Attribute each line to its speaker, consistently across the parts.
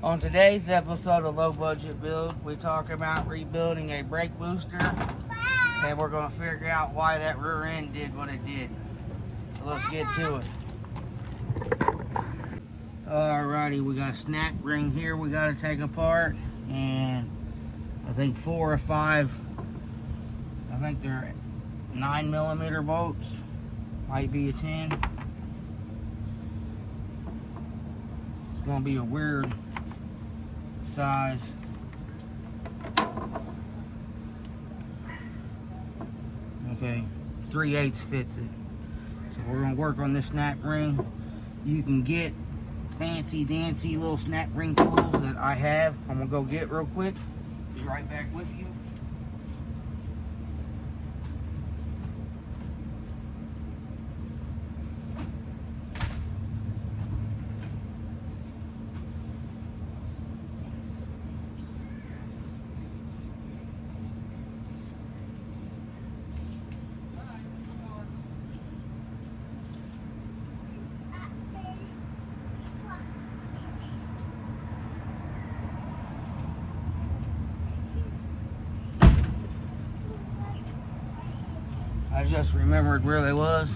Speaker 1: On today's episode of Low Budget Build, we talk about rebuilding a brake booster, and we're going to figure out why that rear end did what it did. So let's get to it. Alrighty, we got a snap ring here we got to take apart, and I think 4 or 5, I think they're 9mm bolts, might be a 10. It's going to be a weird size. Okay, 3/8 fits it. So we're gonna work on this snap ring. You can get fancy dancy little snap ring tools that I have. I'm gonna go get real quick. Be right back with you. I just remembered where they was.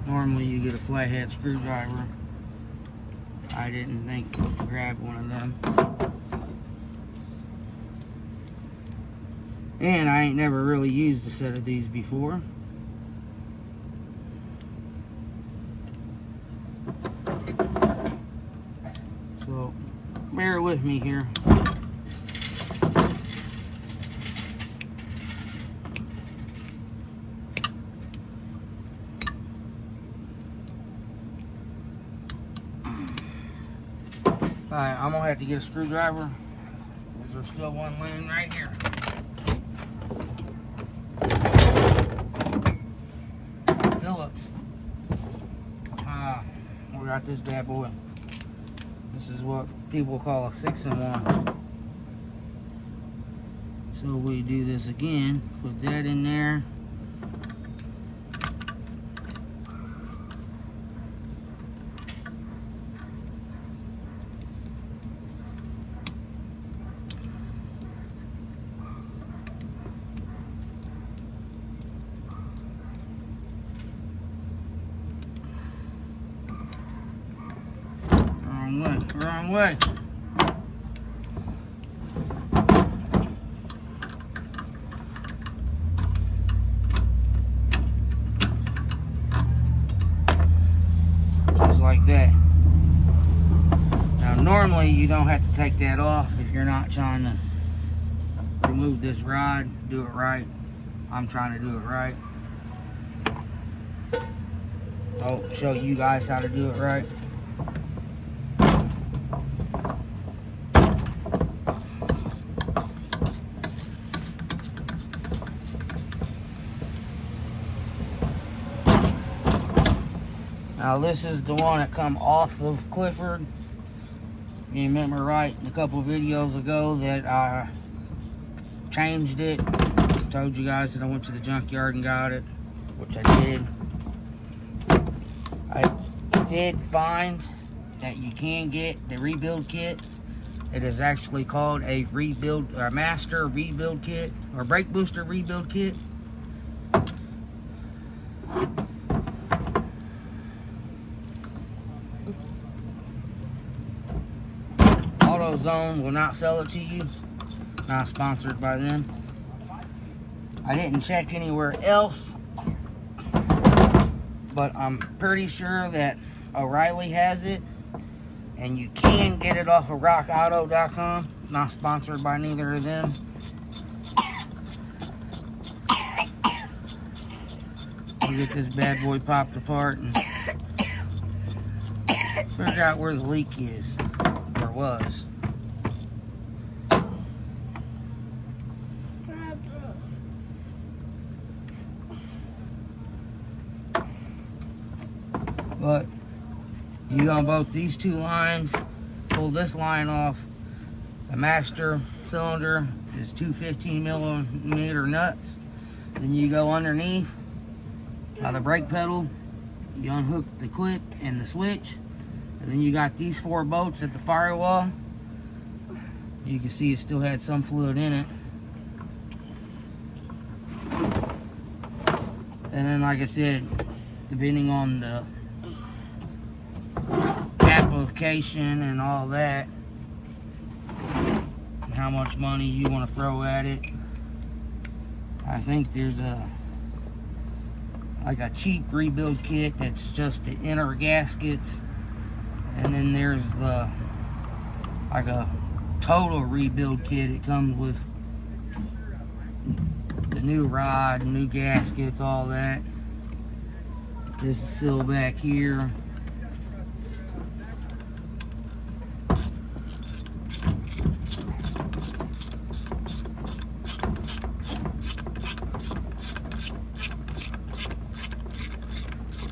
Speaker 1: Normally you get a flathead screwdriver. I didn't think to grab one of them. And I ain't never really used a set of these before. So bear with me here. Alright, I'm gonna have to get a screwdriver. There's still one laying right here. Phillips. We got this bad boy. This is what people call a 6-in-1. So we do this again. Put that in there. Wrong way. Just like that. Now normally you don't have to take that off if you're not trying to remove this rod. Do it right. I'm trying to do it right. I'll show you guys how to do it right. Now this is the one that come off of Clifford. You remember right a couple of videos ago that I changed it. Told you guys that I went to the junkyard and got it, which I did. I did find that you can get the rebuild kit. It is actually called a master rebuild kit or brake booster rebuild kit. AutoZone will not sell it to you. Not sponsored by them. I didn't check anywhere else, but I'm pretty sure that O'Reilly has it, and you can get it off of rockauto.com. Not sponsored by neither of them. You get this bad boy popped apart and figure out where the leak is, or was. You unbolt these two lines, pull this line off. The master cylinder is two 15mm nuts. Then you go underneath by the brake pedal, you unhook the clip and the switch, and then you got these 4 bolts at the firewall. You can see it still had some fluid in it. And then, like I said, depending on the application and all that, how much money you want to throw at it, I think there's like a cheap rebuild kit that's just the inner gaskets, and then there's like a total rebuild kit. It comes with the new rod, new gaskets, all that. This is still back here.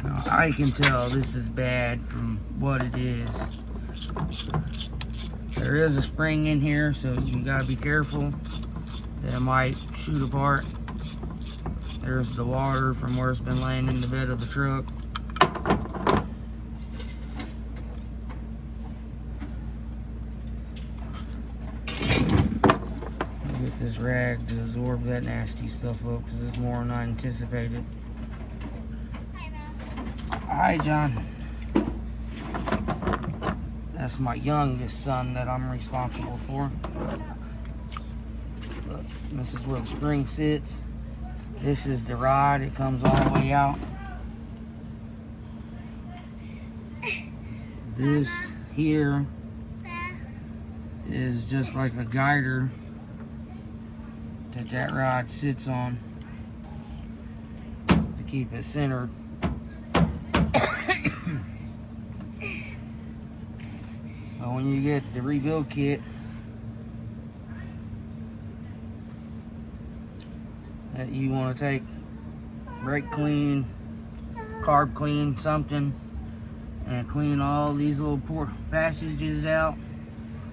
Speaker 1: Now, I can tell this is bad from what it is. There is a spring in here, so you gotta be careful. That might shoot apart. There's the water from where it's been laying in the bed of the truck. Get this rag to absorb that nasty stuff up, because it's more than I anticipated. Hi, John. That's my youngest son that I'm responsible for. Look, this is where the spring sits. This is the rod. It comes all the way out. This here is just like a guider that rod sits on to keep it centered. But when you get the rebuild kit, that you want to take, brake clean, carb clean, something, and clean all these little passages out.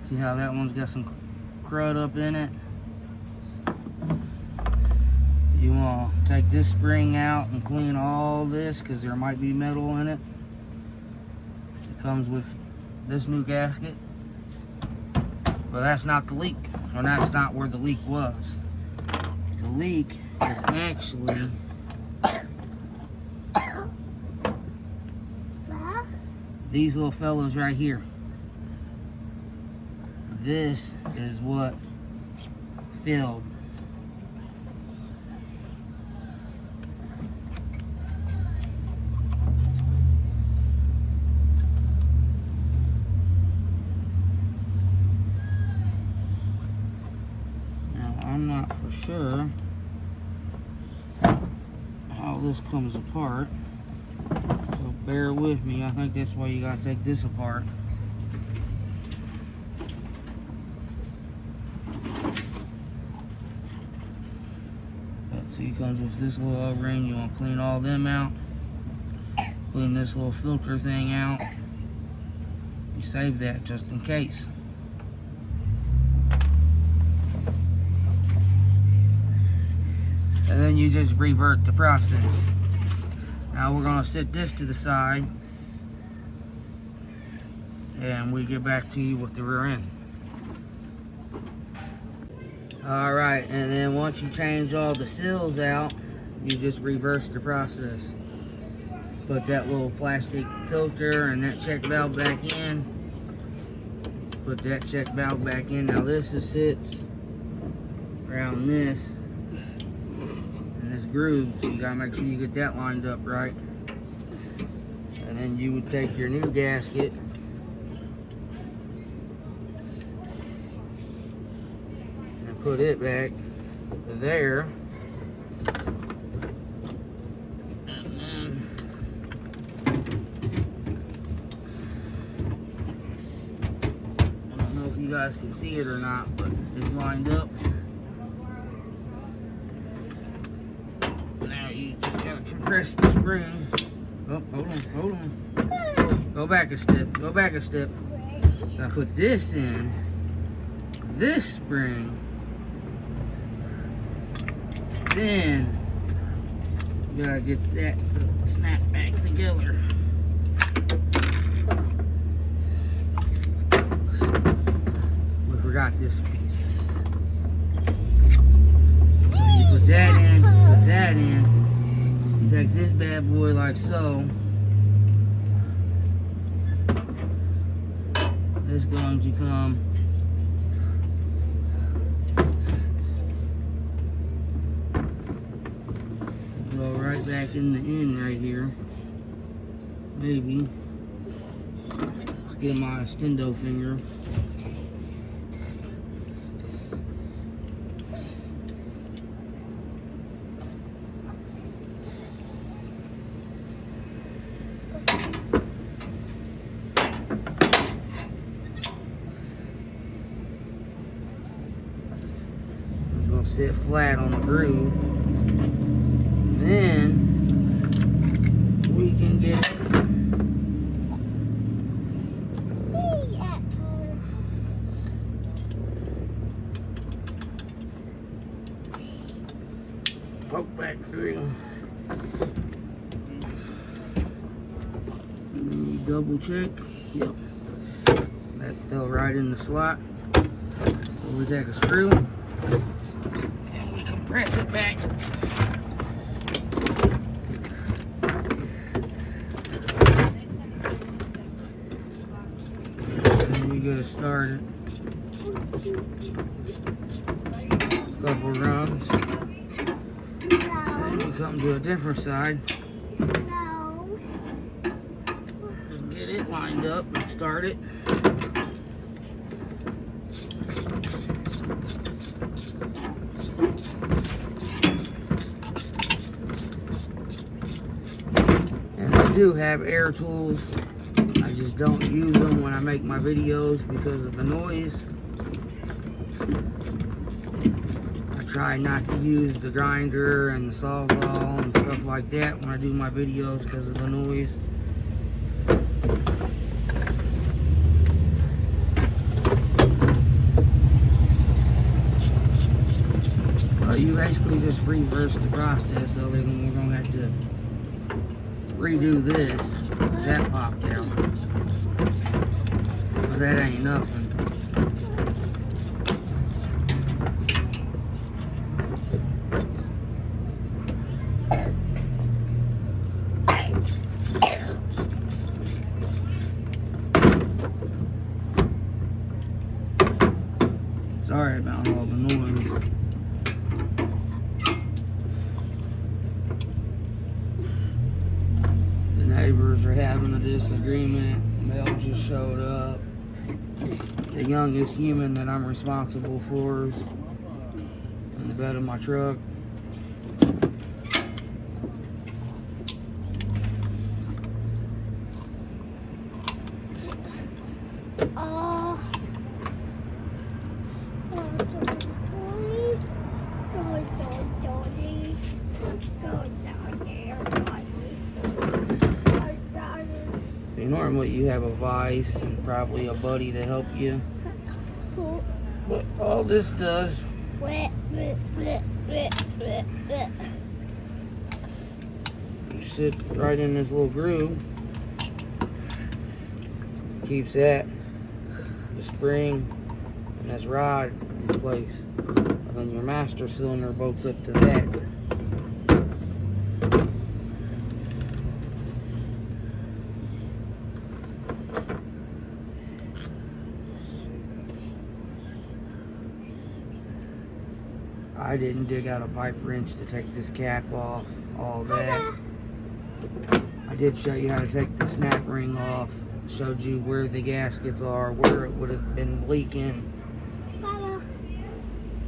Speaker 1: See how that one's got some crud up in it? You want to take this spring out and clean all this, because there might be metal in it. It comes with this new gasket. But that's not the leak, or that's not where the leak was. The leak is actually these little fellows right here. This is what filled. Now, I'm not for sure how this comes apart, so bear with me. I think that's why you gotta take this apart. So it comes with this little O-ring. You want to clean all them out, clean this little filter thing out. You save that just in case. And then you just revert the process. Now we're going to set this to the side, and we get back to you with the rear end. Alright, and then once you change all the seals out, you just reverse the process. Put that little plastic filter and that check valve back in. Put that check valve back in. Now this sits around this groove, so you gotta make sure you get that lined up right. And then you would take your new gasket and put it back there. And then I don't know if you guys can see it or not, but it's lined up. Press the spring. Oh, hold on. Go Go back a step. Go back a step. So I put this in. This spring. Then you gotta get that snap back together. We forgot this piece. So you put that in, put that in. You take this bad boy like so. It's going to come go right back in the end right here. Maybe. Let's get my extendo finger. Sit flat on the groove. Then we can get poke back through. And then you double check. Yep. That fell right in the slot. So we take a screw. Press it back. And we gotta start it. Couple runs. Then we come to a different side. And get it lined up and start it. I do have air tools. I just don't use them when I make my videos because of the noise. I try not to use the grinder and the sawzall and stuff like that when I do my videos because of the noise. You basically just reverse the process other than we're going to have to redo this. That popped out. But that ain't nothing. Sorry about all the noise. Neighbors are having a disagreement. Mel just showed up. The youngest human that I'm responsible for is in the bed of my truck. Normally you have a vise and probably a buddy to help you. But all this does, you sit right in this little groove. Keeps that, the spring and this rod in place. And then your master cylinder bolts up to that. I didn't dig out a pipe wrench to take this cap off, all that. I did show you how to take the snap ring off. Showed you where the gaskets are, where it would have been leaking.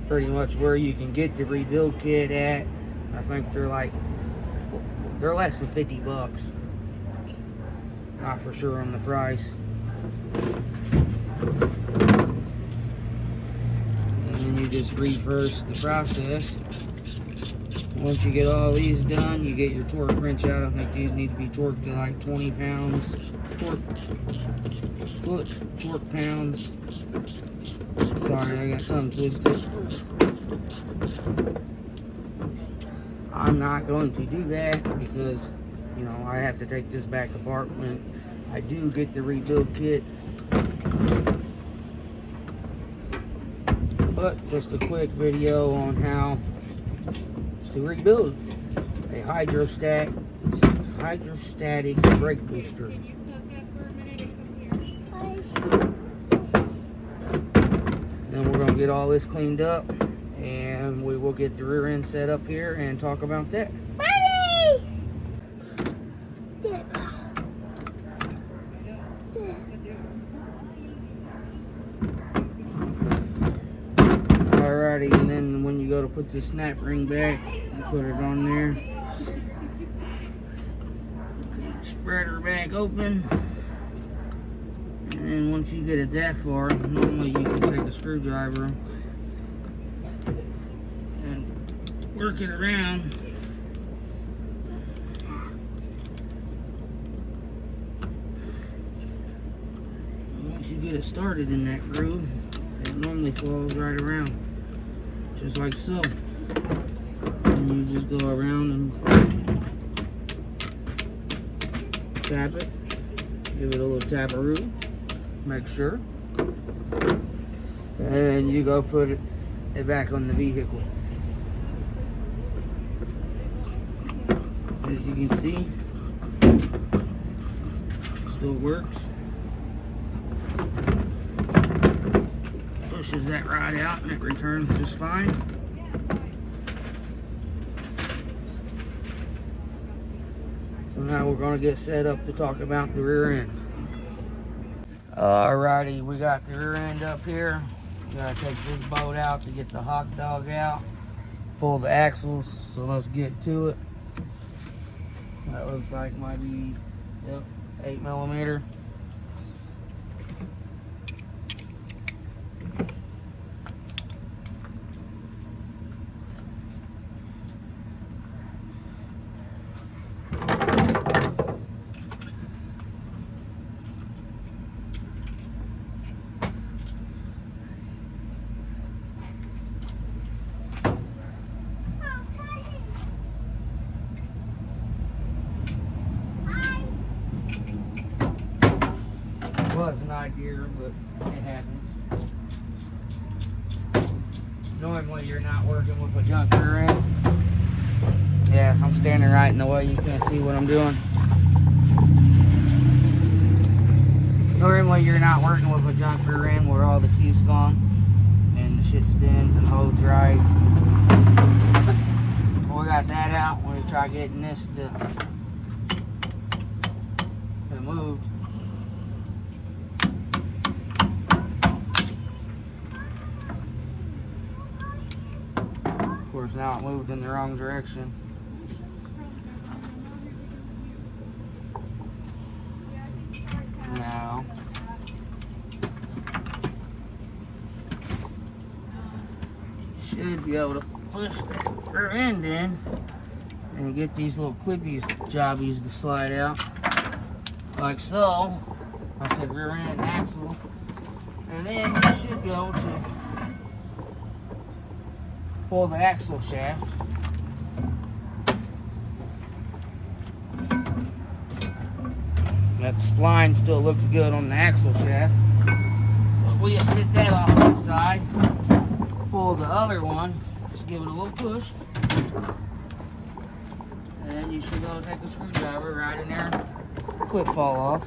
Speaker 1: Pretty much where you can get the rebuild kit at. I think they're less than 50 bucks. Not for sure on the price. And then you just reverse the process. Once you get all these done, you get your torque wrench out. I think these need to be torqued to like 20 pounds. Torque pounds. Sorry, I got something twisted. I'm not going to do that because, you know, I have to take this back apart when I do get the rebuild kit. But just a quick video on how to rebuild a hydrostatic brake booster. Then we're going to get all this cleaned up and we will get the rear end set up here and talk about that. Alrighty, and then when you go to put the snap ring back, you put it on there. Spread her back open. And then once you get it that far, normally you can take a screwdriver and work it around. And once you get it started in that groove, it normally falls right around, just like so. And you just go around and tap it, give it a little taparoo, make sure, and then you go put it back on the vehicle. As you can see, it still works. Pushes that rod out and it returns just fine. So now we're going to get set up to talk about the rear end. Alrighty, we got the rear end up here. We gotta take this bolt out to get the hot dog out. Pull the axles, so let's get to it. That looks like might be, yep, 8mm. Was an idea, but it happened. Normally you're not working with a junk rear end. Yeah, I'm standing right in the way, you can't see what I'm doing. Normally you're not working with a junk rear end where all the fuse's gone and the shit spins and holds right. Well, we got that out. We're gonna try getting this to move. Of course, now it moved in the wrong direction. Now, you should be able to push that rear end in and get these little clippies, jobbies to slide out. Like so. I said rear end and axle. And then you should be able to pull the axle shaft. That spline still looks good on the axle shaft. So we'll just sit that off to the side. Pull the other one. Just give it a little push. And then you should go take a screwdriver right in there. Clip fall off.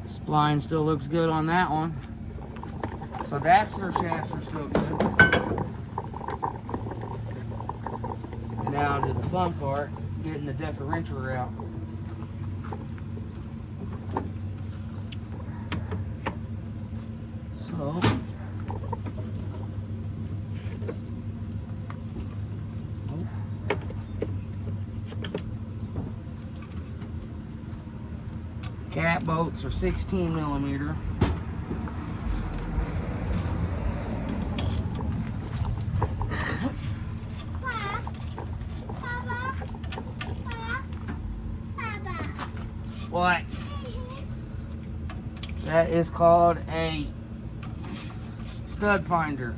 Speaker 1: Spline still looks good on that one. So the axle shafts are still good. And now to the fun part, getting the differential out. So cat bolts are 16mm. What? That is called a stud finder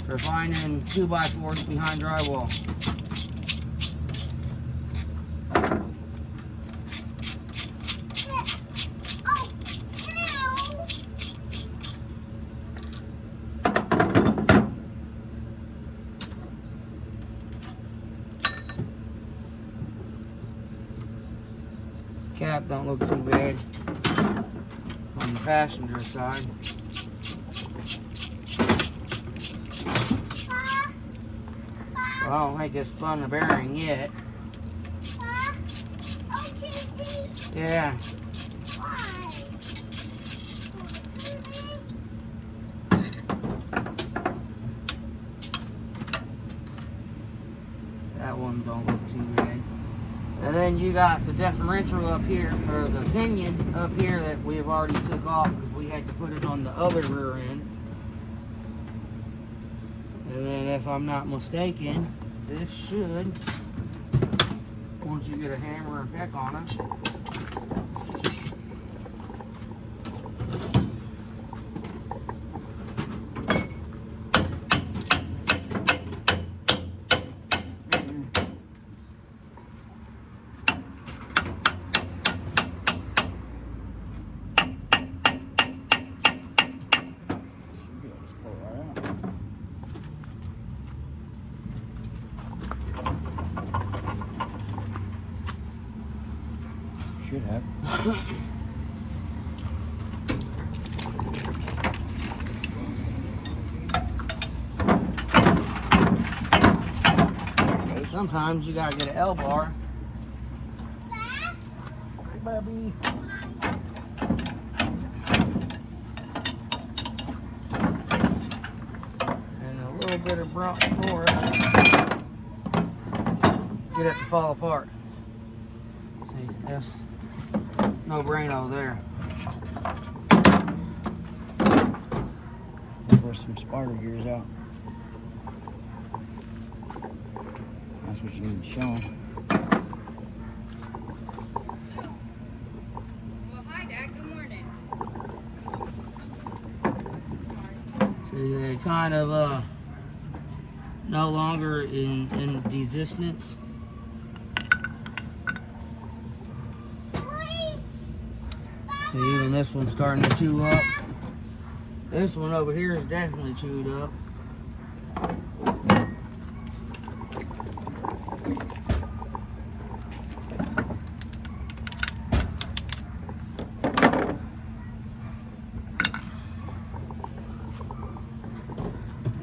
Speaker 1: for finding 2x4s behind drywall. Cap don't look too bad on the passenger side. So I don't think it's spun the bearing yet. Yeah. That one don't look too bad. And then you got the differential up here, or the pinion up here that we've already took off because we had to put it on the other rear end. And then if I'm not mistaken, this should, once you get a hammer and peck on it,
Speaker 2: should have.
Speaker 1: sometimes you gotta get an L-bar. Hey, Bubby. And a little bit of brunt force. Get it to fall apart. See, that's no braino there.
Speaker 2: Pour some sparter gears out. That's what you need to show them.
Speaker 3: Well, hi, Dad. Good morning.
Speaker 1: See, they kind of no longer in existence. And even this one's starting to chew up. This one over here is definitely chewed up.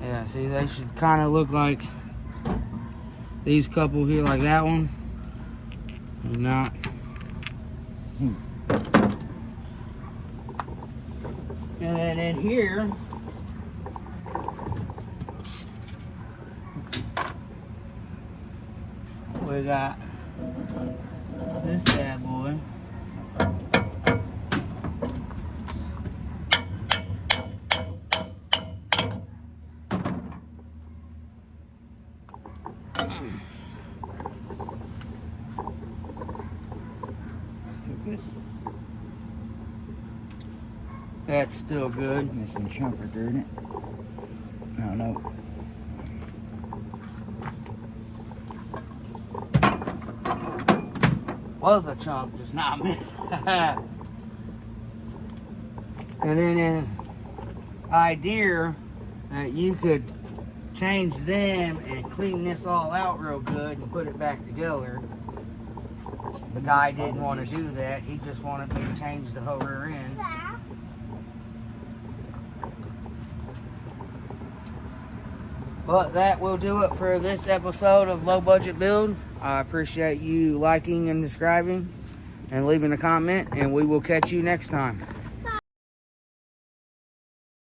Speaker 1: Yeah, see, they should kind of look like these couple here, like that one. They're not. And then in here, we got this bad boy.
Speaker 2: Still good.
Speaker 1: That's still good.
Speaker 2: Missing chumper, isn't it? I don't know.
Speaker 1: Was a chunk, just not missing. And then an idea that you could change them and clean this all out real good and put it back together. The guy didn't want to do that. He just wanted me to change the whole rear end. But that will do it for this episode of Low Budget Build. I appreciate you liking and subscribing and leaving a comment, and we will catch you next time.